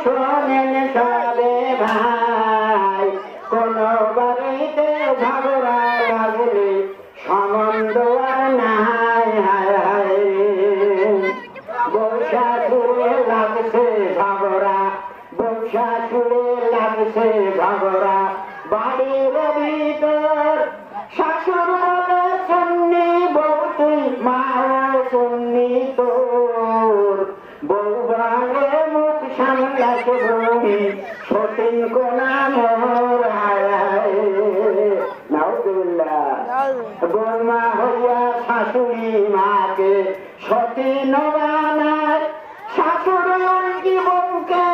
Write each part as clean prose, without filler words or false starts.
শোনেন সবে ভাই, কোন বাড়িতে ঝগড়া লাগলে সম্বন্ধ আর নাই। হায় হায় বর্ষা সুরে লাগছে ঝগড়া, বর্ষা সুরে লাগছে ঝগড়া, বাড়ির ভিতর শাশুর বলে শুননি বউ তুই মা শুননি তোর, বউ বলে মুখ সামলাছে বউনি সতীন কোনা মোর। নাউজুবিল্লাহ। বৌমা হইয়া শাশুড়ি মাকে সতীন বানায়, শাশুড় অঙ্গি বউকে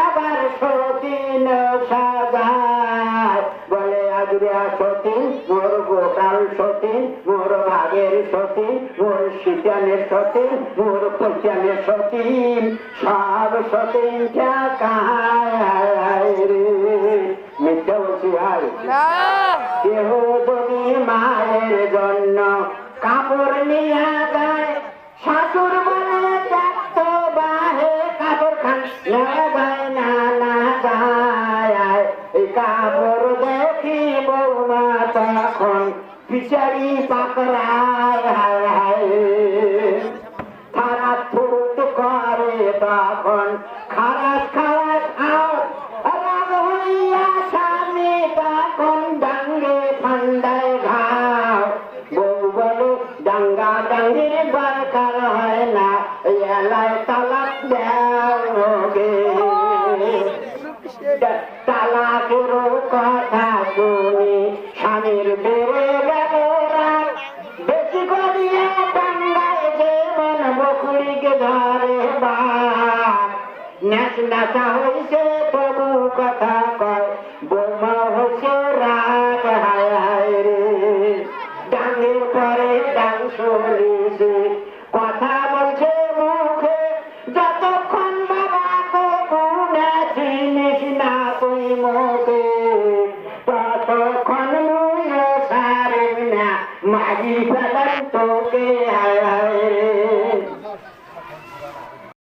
আবার সতীন সাজায়। বলে আজরিয়া সতীন মোর গোটাল সতীন, মোর ভাগের সতীন, মোর শীতানের সতীন, মোর পৈচানের সতীন, সব সতীন ঠেকায় রে। মিথ্যা বলছি ভাই? কেহ যদি মায়ের জন্য কাপড় নিয়ে গায়, শাশুর বলে দেখতো বাহে কাপড় খান যায় না না যায়। এই কাপড় দেখি বৌমা তখন বিচারি পাকড়ায়, তারা থুত করে তখন খারাপ খারাপ আও, রাগ হইয়া স্বামী তখন ডাঙ্গে ঠান্ডায় ঘাও। বউ বলে ডাঙ্গা ডাঙ্গির দরকার হয় না, এলায় তালাক দেও গে। তালাকের কথা শুনি স্বামীর বেড়ে গেল রাত, বেশি করিয়া ডাঙ্গায় যেমন বকুড়িকে ধরে বাপ। নাচ নাচা হইছে তবু কথা কয়, বৌমা হচ্ছে রাত। হায় হায় রে ডাঙ্গের পরে ডাং শুনিছে, কথা বলছে মুখে, যতক্ষণ বাবা কোনা চিনিস না তুই মুখে, ততক্ষণ মুই সারে না মাঝি ফেলাম তোকে।